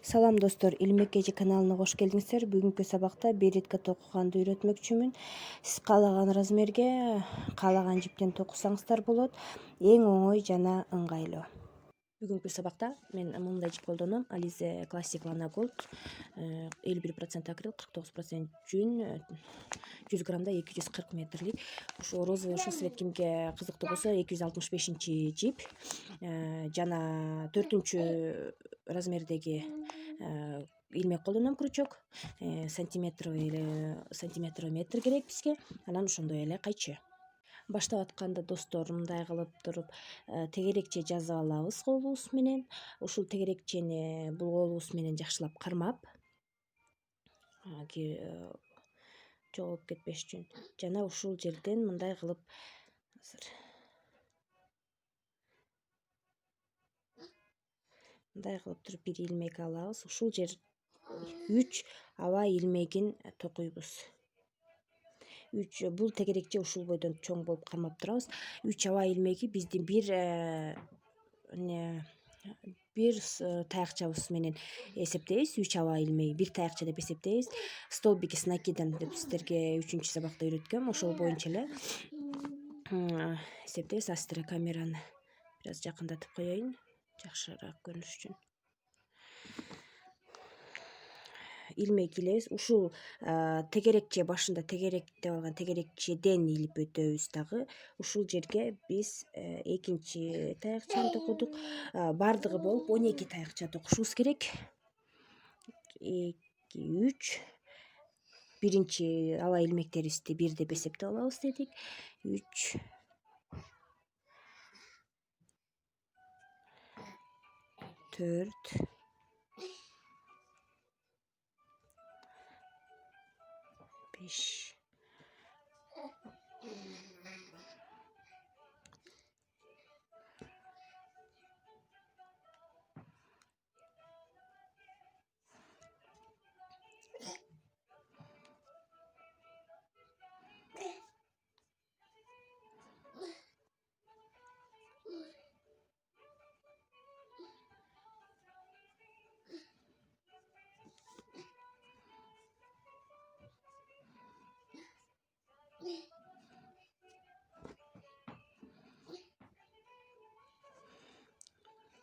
Салам достор, Илмек эжи каналына кош келиңиздер. Бүгүнкү сабакта беретке токуганды үйрөтмөкчүмүн. Сиз каалаган размерге, каалаган жиптен токусаңыздар болот. Эң оңой жана ыңгайлуу. Бүгүнкү сабакта мен мындай жип колдоном. Alize Classic Lana Gold 51% акрил, 49% жүн, 100 грамда 240 метрлик. Ошо розовый ушул свет кимге кызыктуу болсо 265-жип жана 4-размердеги илмек колдоном, крючок. Сантиметровый метр керек бизге. Анан ошондой эле кайчы. Баштап атканда достор, мындай кылып туруп тегерекче жазып алабыз колубуз менен. Ушул тегерекчени бул колубуз менен жакшылап кармап, жоголуп кетпеш үчүн жана ушул жерден мындай кылып туруп бир илмек алабыз. Ушул жер 3 аба илмегин токуйбуз. Бул тегерекче ушул бойдон чоң болуп кармап турабыз. 3 аба илмеги биздин бир таякчабыз менен эсептейбиз. 3 аба илмеги бир таякча деп эсептейбиз. Столбики с накидом деп сиздерге 3-сабакта үйрөткөм. Ошол боюнча эле эсептейбиз. Астра камераны бир аз жакындатып коеюн, жакшыраак көрүнүш үчүн. Илмек илебиз. Ушул тегерекче башында тегеректе алган тегерекчеден илип өтөбүз дагы. Ушул жерге биз экинчи таякчаны токудук. Бардыгы болуп 12 таякча токушубуз керек. 2, 3. Биринчи аба илмектерибизди 1 деп эсептеп алабыз дедик. 3, 4, 5,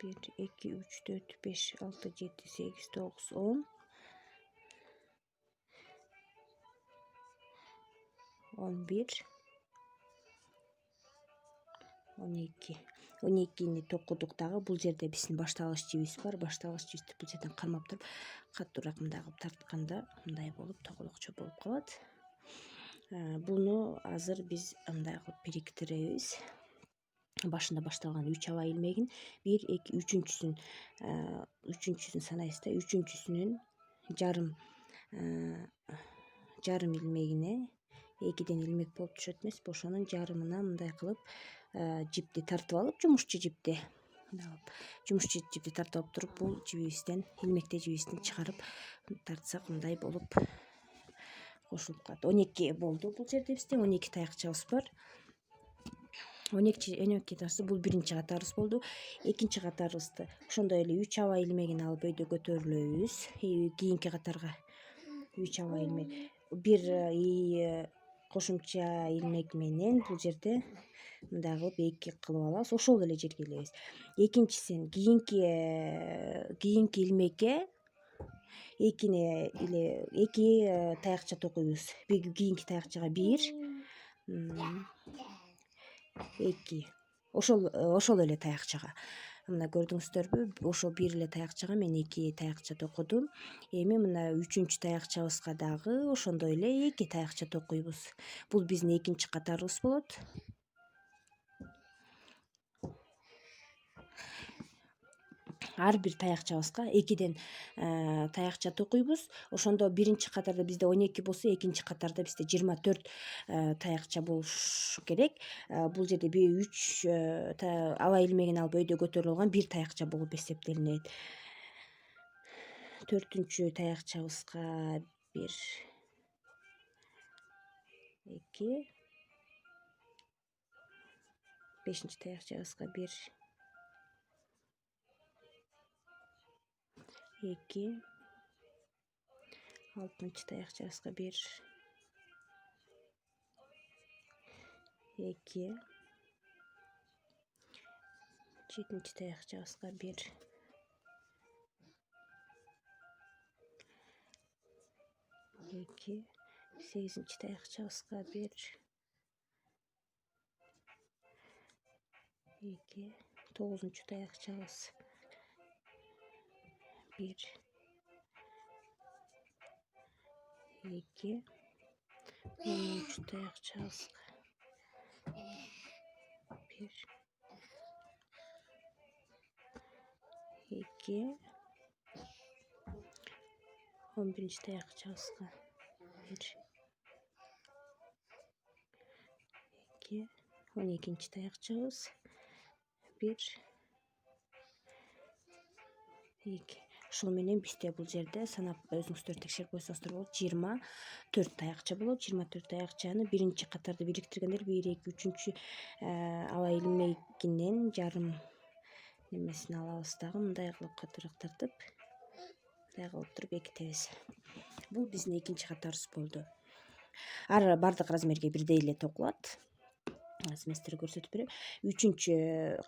1, 2, 3, 4, 5, 6, 7, 8, 9, 10. 11, 12. 12-ни токудук дагы. Бул жерде биздин башталгыч жибибиз бар. Башталгыч жибти бул жерден кармап туруп, катуураак мындай кылып тартканда мындай болуп тоголокчо болуп калат. Буну азыр биз мындай кылып бириктиребиз. Башында башталган 3 аба илмегин 1, 2, 3-үчүсүн санайбыз да. 3-сүнүн жарым илмегине 2ден илмек болуп түшөт эмеспи, ошонун жарымына мындай кылып жипти тартып алып, жумушчу жипти тартып алып туруп, бул жибибизден, илмектей жибибизден чыгарып тартсак мындай болуп кошулуп калат. 12 болду бул жерде бизде 12 таякчабыз бар. 12 таякча бул биринчи катарыбыз болду. Экинчи катарыбызды ошондой эле 3 аба илмегин алып өйдө көтөрүлөбүз. Кийинки катарга 3 аба илмек, бир кошумча илмек менен бул жерде мындай кылып 2 кылып алабыз. Ошол эле жерге илебиз. Экинчисин кийинки илмекке 2 таякча токуйбуз. Кийинки таякчага 1, 2. Ошол эле таякчага. Мына көрдүңүздөрбү? Ошол бир эле таякчага мен 2 таякча токудум. Эми мына 3-үнчү таякчабызга дагы ошондой эле 2 таякча токуйбуз. Бул биздин экинчи катарыбыз болот. Ар бир таякчабызга 2ден таякча токуйбуз. Ошондо биринчи катарда бизде 12 болсо, экинчи катарда бизде 24 таякча болуш керек. Бул жерде 3 аба илмегин алып өйдө көтөрүлүп алган 1 таякча болуп эсептелинет. 4-үнчү таякчабызга 1, 2, 5-инчи таякчабызга 1, 2, 6-нчы таякчабызга 1, 2, 7-нчы таякчабызга 1, 2, 8-нчы таякчабызга 1, 2, 9-нчу таякчабыз 1, 2, 10-нчу таякчабызга 1, 2, 11-нчи таякчабызга 1, 2, 12-нчи таякчабыз 1, 2. Ушул менен бизде бул жерде санап өзүңүздөр текшерип койсоңуздар болот. 24 таякча болот. 24 таякчаны биринчи катарды бириктиргенде 1, 2, 3-чү аба илмегинен жарым немесин алабыз дагы мындай кылып катыраак тартып, мындай кылып туруп бекитебиз. Бул биздин экинчи катарыбыз болду. Бардык размерге бирдей эле токулат. Мен сиздерге көрсөтүп берем. Үчүнчү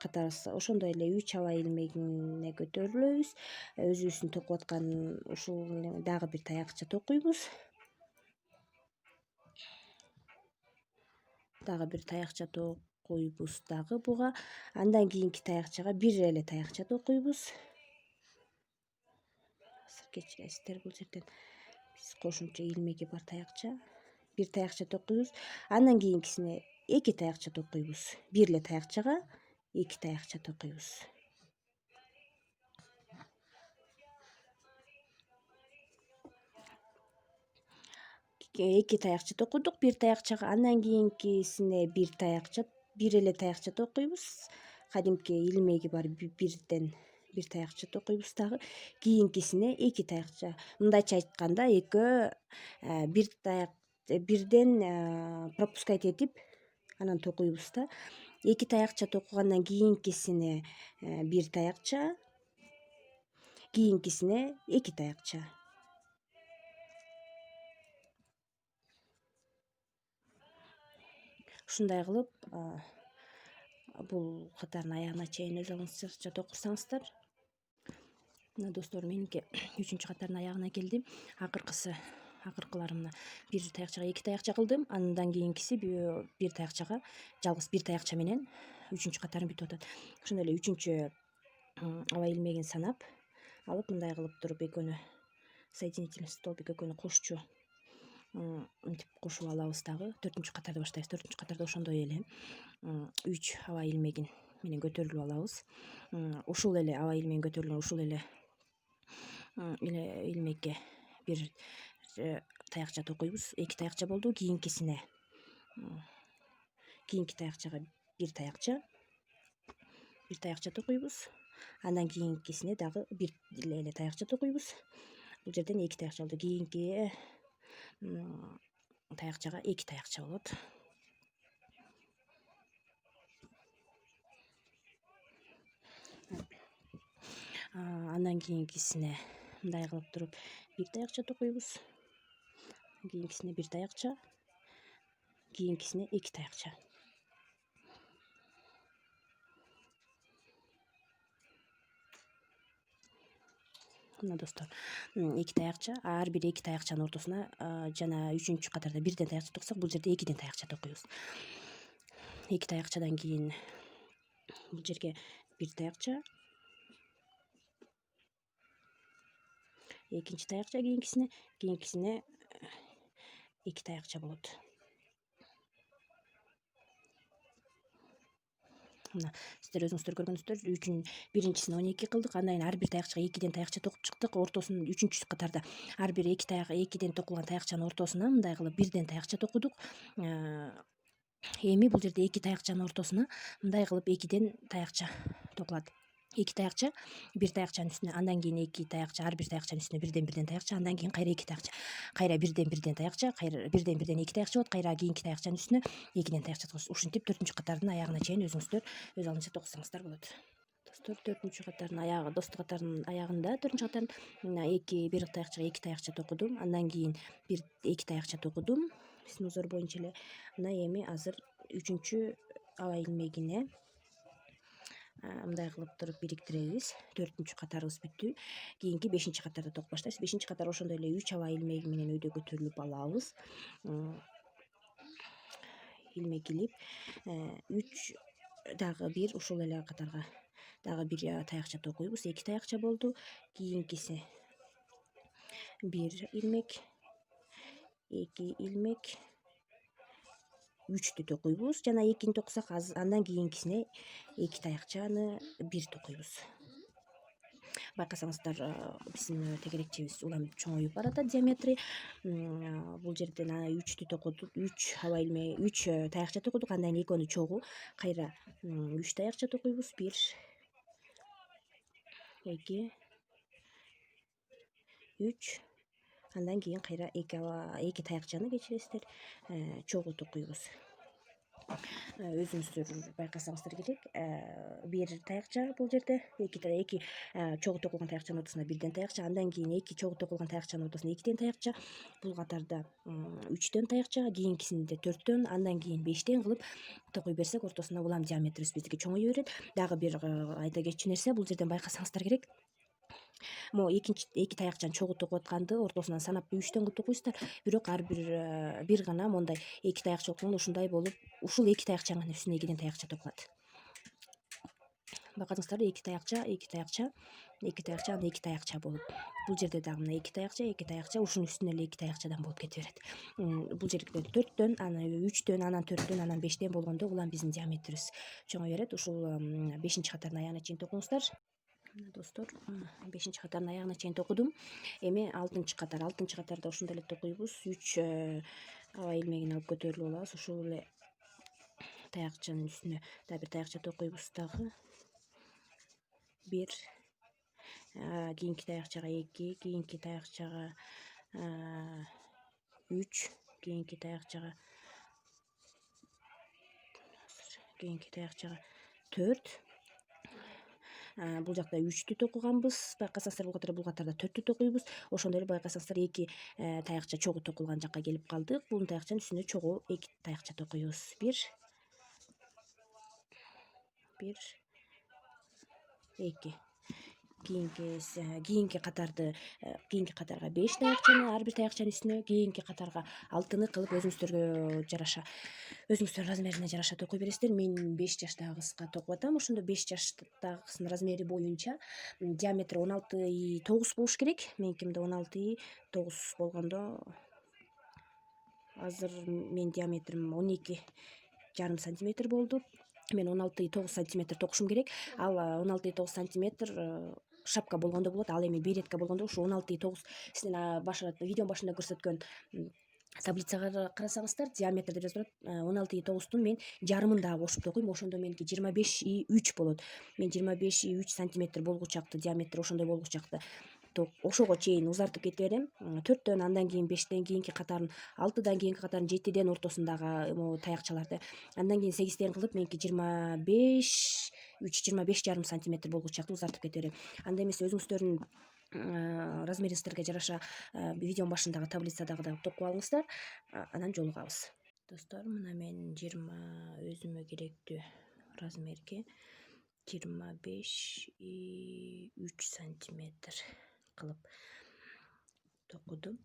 катарыбыз ошондой эле 3 аба илмегине көтөрүлөбүз. Өзүбүздүн токуп аткан ушул дагы бир таякча токуйбуз. Дагы бир таякча токуйбуз дагы буга. Андан кийинки таякчага бир эле таякча токуйбуз. Кечиресиздер, бул жерден биз кошумча илмеги бар таякча. Бир таякча токуйбуз. Андан кийинкисине 2 таякча токуйбуз. Бир эле таякчага 2 таякча токуйбуз. Эки таякча токудук бир таякчага. Андан кийинкисине бир эле таякча токуйбуз. Кадимки илмеги бар бирден бир таякча токуйбуз дагы. Кийинкисине 2 таякча. Мындайча айтканда экөө бирден пропускать этип анан токуйбуз да. 2 таякча токугандан кийинкисине бир таякча, кийинкисине 2 таякча. Ушундай кылып бул катардын аягына чейин өзүңүзчө токусаңыздар. Мына достор, меники 3-чү катардын аягына келдим. Акыркыларымына бир таякчага 2 таякча кылдым. Андан кийинкиси бир таякчага жалгыз бир таякча менен 3-чү катарым бүтүп атат. Ошондой эле 3-чү аба илмегин санап алып мындай кылып туруп экөөнү соединительный столбик экөөнү кошчу мынтип кошуп алабыз дагы. 4-чү катарды баштайбыз. 4-чү катарда ошондой эле 3 аба илмегин менен көтөрүлүп алабыз. Ушул эле аба илмегин көтөрүлгөн ушул эле илмекке бир таякча токуйбуз. 2 таякча болду. Кийинки таякчага бир таякча токуйбуз. Андан кийинкисине дагы бир эле таякча токуйбуз. Бул жерден 2 таякча болду. Кийинки таякчага 2 таякча болот. Андан кийинкисине мындай кылып туруп бир таякча токуйбуз. Кийинкисине бир таякча, кийинкисине 2 таякча. Мына достор, 2 таякча, ар бир 2 таякчанын ортосуна жана 3-чү катарда бирден таякча токсок, бул жерде 2ден таякча токуйбуз. 2 таякчадан кийин бул жерге бир таякча, экинчи таякча, кийинкисине 2 таякча болот. Мына сиздер өзүңүздөр көргөнсүздөр, биринчисин 12 кылдык. Андан кийин ар бир таякчага 2ден таякча токуп чыктык. Ортосун 3-чү катарда ар бир 2ден токулган таякчанын ортосуна мындай кылып бирден таякча токудук. Эми бул жерде 2 таякчанын ортосуна мындай кылып 2ден таякча токулат. 2 таякча бир таякчанын үстүнө, андан кийин 2 таякча, ар бир таякчанын үстүнө бирден таякча, андан кийин кайра 2 таякча, кайра бирден таякча, кайра бирден 2 таякча болот, кайра кийинки таякчанын үстүнө 2ден таякча токуйбуз. Ушинтип 4-чү катардын аягына чейин өзүңүздөр өз алдынча токусаңыздар болот. Достор 4 катардын аягы, достук катардын аягында 4 катардын бир таякчага 2 таякча токудум. Андан кийин бир 2 таякча токудум биздин узор боюнча эле. Мына эми азыр 3 аба илмегине мындай кылып туруп бириктиребиз. 4 катарыбыз бүттү. Кийинки 5 катарда токуп баштайбыз. 5 катар ошондой эле 3 аба илмеги менен өйдө көтөрүлүп алабыз. Илмек илип 3 дагы бир ушул эле катарга дагы бир таякча токуйбуз. 2 таякча болду. Кийинкиси 1 илмек, 2 илмек, 3 токуйбуз. Жана 2-ни токусак, андан кийинкисине 2 таякчаны бир токуйбуз. Байкасаңыздар, биздин тегерекчебиз улам чоңоюп баратат диаметри. Бул жерден 3 токудук, 3 аба илме, 3 таякча токудук. Андан кийин экөөнү чогуу кайра 3 таякча токуйбуз. 1 2 3. Андан кийин кайра 2 таякчаны кечиресиздер, чогуу токуйбуз. Өзүңүздөр байкасаңыздар керек. Бир таякча бул жерде, 2 чогуу токулган таякчанын ортосуна бирден таякча, андан кийин 2 чогуу токулган таякчанын ортосуна 2 таякча. Бул катарда 3 таякча, кийинкисинде 4, андан кийин 5 кылып токуй берсек, ортосуна улам диаметрибиз биздики чоңое берет. Дагы бир айта кетчү нерсе, бул жерден байкасаңыздар керек. Могу 2 таякчаны чогуу токуп атканды ортосунан санап 3 кылып токуйсуздар. Бирок ар бир гана мондай 2 таякча токуганда ушундай болуп, ушул 2 таякчанын үстүнө 2 таякча токулат. Байкадыңыздарбы? 2 таякча, 2 таякча, 2 таякча, анан 2 таякча болуп. Бул жерде дагы мына 2 таякча, 2 таякча, ушунун үстүнө эле 2 таякчадан болуп кете берет. Бул жерде 4, анан 3, анан 4, анан 5 болгондо улам биздин диаметрибиз чоңое берет. Ушул 5-катардын аягына чейин токуңуздар. Достор, 5-катардын аягына чейин токудум. Эми 6-катар. 6-катарда ошондой эле токуйбуз. 3 аба илмегин алып көтөрүлүп алабыз. Ушул эле таякчанын үстүнө дагы бир таякча токуйбуз дагы. 1, кийинки таякчага 2, кийинки таякчага 3, кийинки таякчага 4. Бул жакта 3 токуганбыз. Байкасаңыздар, бул катарда 4 токуйбуз. Ошондой эле байкасаңыздар 2 таякча чогуу токулган жакка келип калдык. Бул таякчанын үстүнө чогуу 2 таякча токуйбуз. 1 2. Кийинки катарга 5 таякчаны, ар бир таякчанын үстүнө, кийинки катарга 6 кылып өзүңүздөргө жараша, өзүңүздөр размерине жараша токуй бересиздер. Мен 5 жаштагы кызга токуп атам. Ошондо 5 жаштагы кыздын размери боюнча диаметри 16,9 болуш керек. Меникимде 16,9 болгондо, азыр менин диаметрим 12,5 сантиметр болду. Мен 16,9 сантиметр токушум керек. Ал 16,9 сантиметр шапка болгондо болот. Ал эми беретка болгондо ушу 16,9. Сиздин видеонун башында көрсөткөн таблицага карасаңыздар, диаметр деп жазылат. 16,9тун мен жарымын дагы кошуп токуйм. Ошондо меники 25,3 болот. Мен 25,3 сантиметр болгучакты, диаметри ошондой болгучакты ошого чейин узартып кете берем. 4, андан кийин 5, кийинки катарын 6, кийинки катарын 7 ортосундагы могу таякчаларды, андан кийин 8 кылып меники 25,3-25,5 сантиметр болгучакты узартып кете берем. Анда эмес өзүңүздөрдүн размериңиздерге жараша видеонун башындагы таблицадагы токуп алыңыздар, анан жолугабыз. Достор, мына мен өзүмө керектүү размерге 25,3 сантиметр кылып токудум.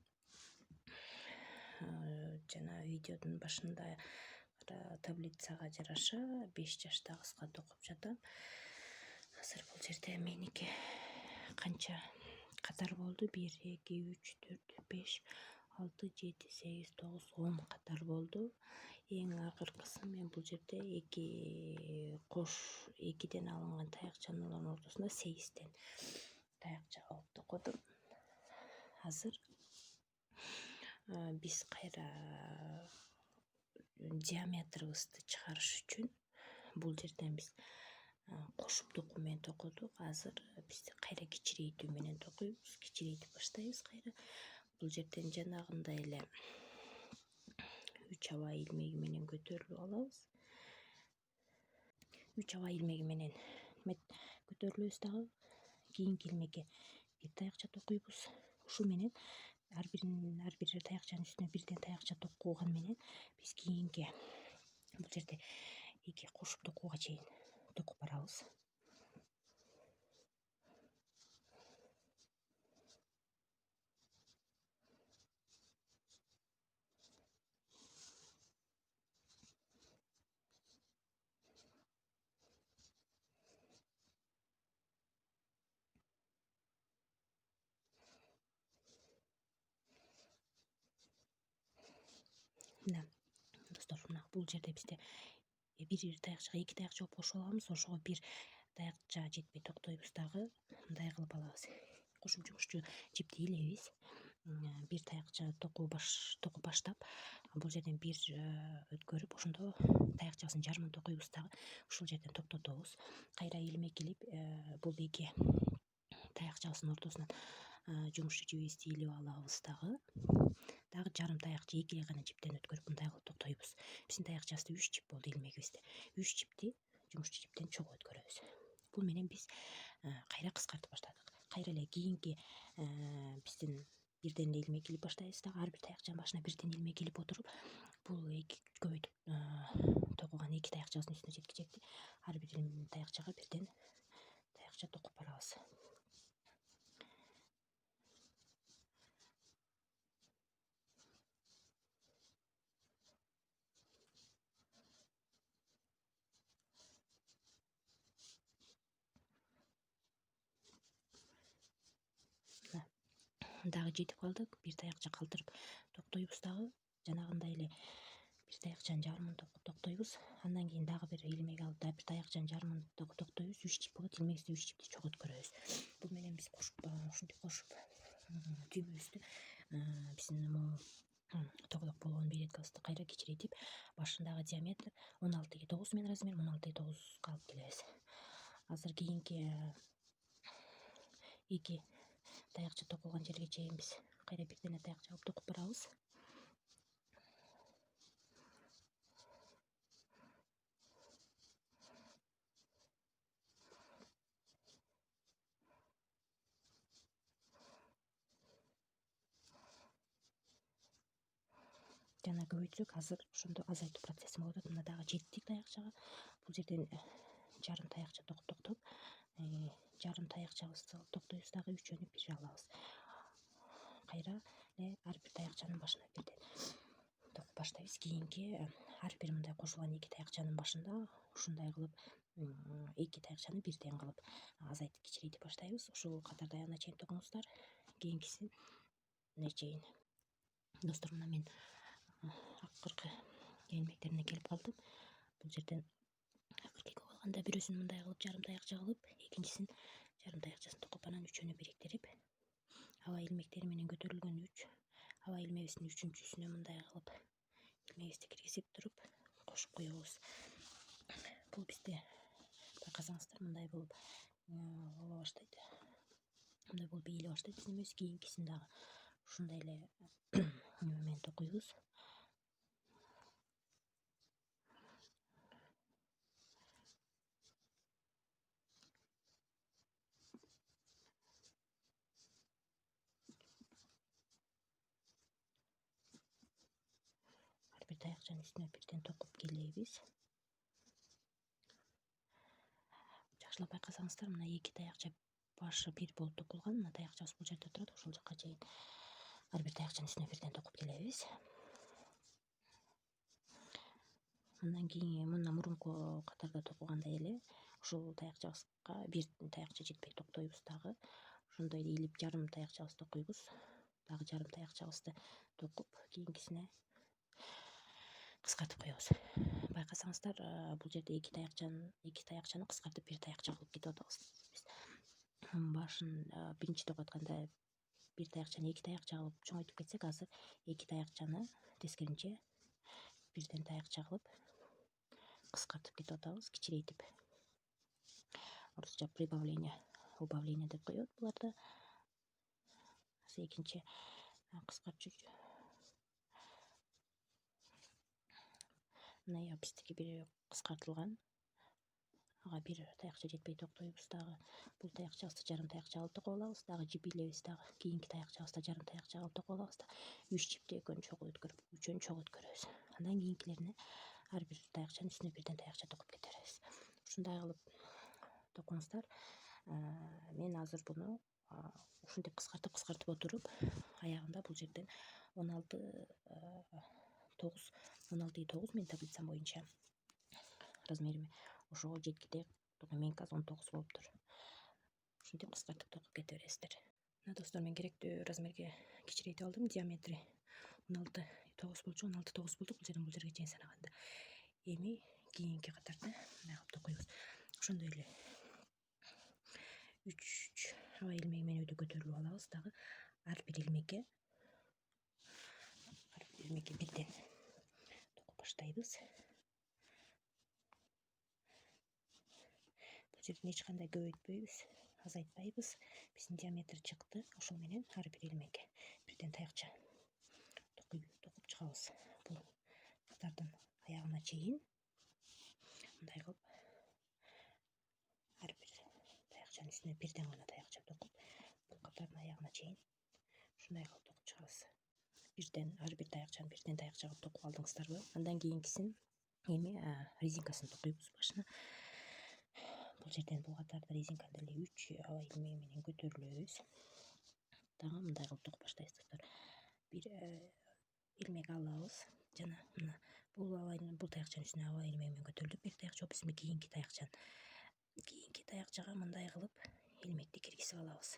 Жана видеонун башында таблицага жараша 5 жаштагы кызга токуп жатам. Азыр бул жерде меники канча катар болду? 1, 2, 3, 4, 5, 6, 7, 8, 9, 10 катар болду. Эң акыркысы мен бул жерде 2 алынган таякчанын ортосунда 8 таякча алып токудум. Азыр биз кайра диаметрибизди чыгарыш үчүн бул жерден биз кошуп токуу менен токудук. Азыр биз кайра кичирейтүү менен токуйбуз. Кичирейтип баштайбыз кайра. Бул жерден жанагындай эле 3 аба илмеги менен көтөрүлүп алабыз. 3 аба илмеги менен көтөрүлөбүз дагы. Кийинки илмекке бир таякча токуйбуз. Ушул менен ар бир таякчанын үстүнө бирден таякча токуган менен биз кийинки бул жерде 2 кошуп токууга чейин токуп барабыз. Мына достор, мына бул жерде бизде бир таякчага 2 таякча болуп кошуп алабыз. Ошого бир таякча жетпей токтойбуз дагы. Мындай кылып алабыз. Кошумчу жипти илебиз. Бир таякча токуп баштап, бул жерден бир өткөрүп, ошондо таякчабыздын жарымын токуйбуз дагы. Ушул жерден токтотобуз. Кайра илмек илип, бул 2 таякчабыздын ортосунан жумушчу жибибизди илип алабыз дагы. Жарым таякча 2 гана жиптен өткөрүп мындай кылып токтобуз. Биздин таякчабызда 3 жип болду илмегибизде. 3 жипти жумушчу жиптен чогуу өткөрөбүз. Бул менен биз кайра кыскартып баштадык. Кайра эле кийинки биздин бирден эле илмек илип баштайбыз дагы. Ар бир таякчанын башына бирден илмек илип отуруп, бул көбөйтүп токуган 2 таякчабыздын үстүнө жеткичекти ар бир таякчага бирден таякча токуп барабыз. Дагы жетип калдык. Бир таякча калтырып токтойбуз дагы. Жанагындай эле бир таякчанын жарымын токтойбуз. Андан кийин дагы бир илмек алып, дагы бир таякчанын жарымын токтойбуз. 3 жип болот. Илмегибизде 3 жипти чогуу өткөрөбүз. Бул менен биз ушинтип кошуп түймөбүздү биздин могу тоголок болгон береткабызды кайра кичирейтип, башындагы диаметр 16,9 мен размер 16,9 алып келебиз. Азыр кийинки 2 таякча токулган жерге чейин биз кайра бирден таякча алып токуп барабыз. Жана көбөйтсөк азыр ошондо азайтуу процесси болуп атат. Мына дагы жеттик таякчага. Бул жерден жарым таякча токтоп, жарым таякчабызды токтойбуз дагы, үчөөнү бир алабыз. Кайра эле ар бир таякчанын башына бирден токуп баштайбыз. Кийинки ар бир мындай кошулган 2 таякчанын башында ушундай кылып 2 таякчаны бирден кылып азайтып кичирейтип баштайбыз. Ушул катарда аягына чейин токуңуздар. Кийинкисине чейин. Достор, мына мен акыркы илмектерине келип калдым. Бул жерден акыркы калганда бирөөсүн мындай кылып жарым таякча кылып, экинчисин жарым таякчасын токуп, анан үчөөнү бириктирип, аба илмектери менен көтөрүлгөн 3 аба илмегибиздин үчүнчүсүнө мындай кылып илмегибизди киргизип туруп кошуп коебуз. Бул бизде байкасаңыздар мындай болуп боло баштайт. Мындай болуп ийиле баштайт биздин эмебиз. Кийинкисин дагы ушундай эле менен токуйбуз. Ар бир таякчанын үстүнө бирден токуп келебиз. Жакшылап байкасаңыздар, мына 2 таякча башы бир болуп токулган. Мына таякчабыз бул жерде турат. Ошол жака чейин ар бир таякчанын үстүнө бирден токуп келебиз. Андан кийин мына мурунку катарда токугандай эле ушул таякчабызга бир таякча жетпей токтойбуз дагы. Ошондой эле илип жарым таякчабызды токуйбуз. Дагы жарым таякчабызды токуп, кийинкисине кыскартып коебуз. Байкасаңыздар, бул жерде 2 таякчаны кыскартып бир таякча кылып кетип атабыз. Биз башын биринчи токуп атканда бир таякчаны 2 таякча кылып чоңойтуп кетсек, азыр 2 таякчаны тескеринче бирден таякча кылып кыскартып кетип атабыз, кичирейтип. Орусча прибавление, убавление деп коет буларда. Экинчи кыскартчу. Мына биздики бир кыскартылган ага бир таякча жетпей токтойбуз. Дагы бул таякчабызды жарым таякча алып токуп алабыз. Дагы жип илебиз. Дагы кийинки таякчабызды жарым таякча алып токуп алабыз. 3 жипти экөөнү чогуу өткөрүп, үчөөнү чогуу өткөрөбүз. Андан кийинкилерине ар бир таякчанын үстүнө бирден таякча токуп кетебиз. Ушундай кылып токуңуздар. Мен азыр буну ушинтип кыскартып отуруп, аягында бул жерден 16,9 менин таблицам боюнча размериме ошого жеткидей токуйм. Меники азыр 19 болуптур. Ушинтип кыскартып токуп кете бересиздер. Мына достор, мен керектүү размерге кичирейтип алдым. Диаметри 16,9 болчу, 16,9 болду. Бул жерге чейин санаганда. Эми кийинки катарды мындай кылып токуйбуз. Ошондой эле 3 аба илмеги менен өйдө көтөрүлүп алабыз. Дагы ар бир илмекке бирден токуп баштайбыз. Бул жерден эч кандай көбөйтпөйбүз, азайтпайбыз. Биздин диаметр чыкты. Ошол менен ар бир илмекке бирден таякча токуп чыгабыз. Бул катардын аягына чейин мындай кылып ар бир таякчанын үстүнө бирден гана таякча токуп, бул катардын аягына чейин ушундай кылып токуп чыгабыз. Ар бир таякчаны бирден таякча кылып токуп алдыңыздарбы? Андан кийинкисин эми резинкасын токуйбуз башына. Бул жерден бул катарда резинканы деле 3 аба илмеги менен көтөрүлөбүз. Дагы мындай кылып токуп баштайбыз достор. Бир илмек алабыз жана мына бул таякчанын үстүнө аба илмеги менен көтөрүлүп, бир таякча биз кийинки таякчага мындай кылып илмекти киргизип алабыз.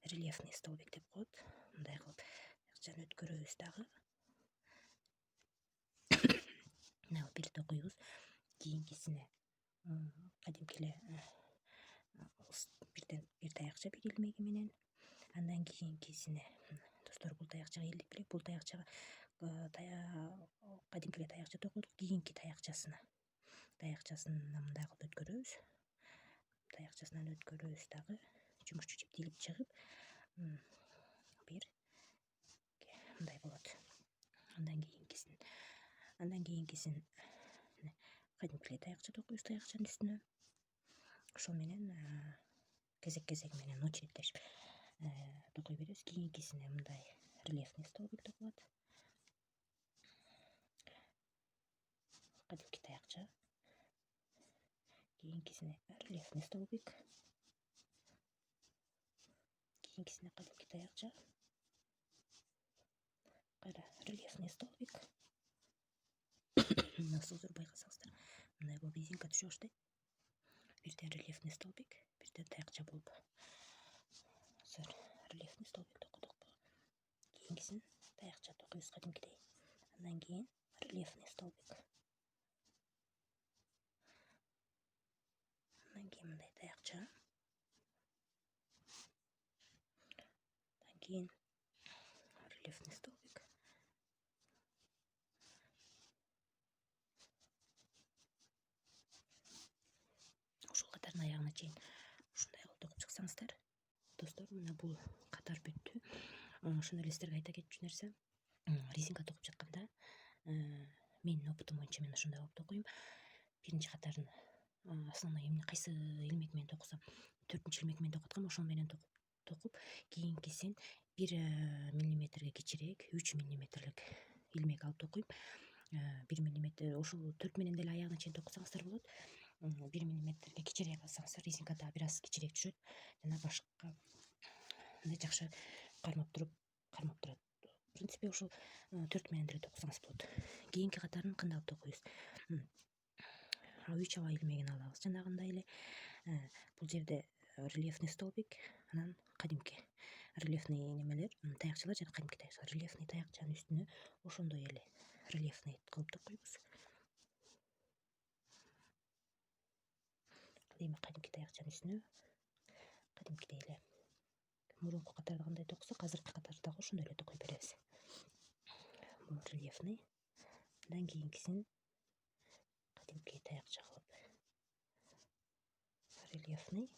Рельефный столбик деп коет. Мындай кылып таякчаны өткөрөбүз. Дагы мына бир токуйбуз. Кийинкисине кадимки эле бир таякча бир илмеги менен. Андан кийинкисине достор, бул таякчага илдик белек. Бул таякчага кадимки эле таякча токудук. Кийинки таякчасына мындай кылып өткөрөбүз. Дагы чүмүрчү жипти илип чыгып бир мындай болот. Андан кийинкисин кадимки эле таякча токуйбуз таякчанын үстүнө. Ошол менен кезек менен очередьтешип токуй беребиз. Кийинкисине мындай рельефный столбик токулат. Кадимки таякча. Кийинкисине рельефный столбик. Кийинкисине кадимки таякча. Кайра рельефный столбик. Насызыр байкасаңыздар, мындай болуп резинка түшө баштайт. Бирден рельефный столбик, бирден таякча болуп. Рельефный столбик токудукпу. Кийинкисин таякча токуйбуз кадимкидей. Андан кийин рельефный столбик. Андан кийин мындай таякча. Андан кийин рельефный столбик. Ушул катардын аягына чейин ушундай кылып токуп чыксаңыздар. Достор, мына бул катар бүттү. Ошондой эле сиздерге айта кетчү нерсе, резинка токуп жатканда менин опытым боюнча мен ошондой кылып токуйм. Биринчи катарын основной кайсы илмек менен токусам, 4-илмек менен токуткам, ошол менен токуп, кийинкисин 1 миллиметрге кичирээк, 3 миллиметрлик илмек алып токуйм. 1 миллиметр ошол 4 менен деле аягына чейин токусаңыздар болот. 1 миллиметрге кичирээк алсаңыздар, резинка дагы бир аз кичирээк түшөт жана башка жакшы кармап турат. В принципе, ошол 4 менен деле токусаңыз болот. Кийинки катарын кандай кылып токуйбуз? 3 аба илмегин алабыз. Жанагындай эле бул жерде рельефный столбик, анан кадимки рельефный немелер, таякчалар жана кадимки таякчалар. Рельефный таякчанын үстүнө ошондой эле рельефный кылып токуйбуз. Эми кадимки таякчанын үстүнө кадимкидей эле мурунку катарда кандай токусак, азыркы катарды дагы ошондой эле токуй беребиз. Бул рельефный. Андан кийинкисин кадимки таякча кылып рельефный.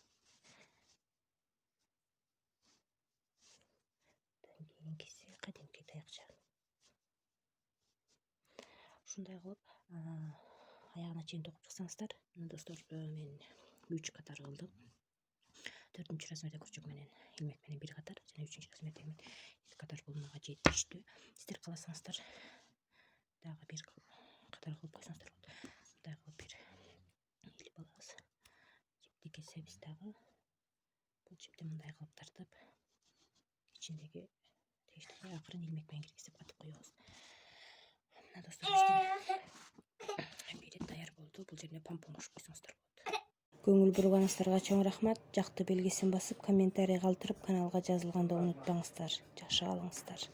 Андан кийинкиси кадимки таякча. Ушундай кылып аягына чейин токуп чыксаңыздар. Достор, мен 3 катар кылдым. 4-нчү размерде күрчөк менен илмек менен 1 катар жана 3-нчү размерде 2 катар бул мага жетиштүү. Сиздер кааласаңыздар дагы 1 катар кылып койсоңуздар болот. Мындай кылып бир илип алабыз. Жипти кесебиз дагы. Бул жипти мындай кылып тартып, ичиндеги тегиштери акырын илмек менен киргизип катып коебуз. Мына достор биздин берет даяр болду. Бул жерине помпон кошуп койсоңуздар болот. Көңүл бурганыңыздарга чоң рахмат. Жакты белгисин басып, комментарий калтырып, каналга жазылганды унутпаңыздар. Жакшы калыңыздар.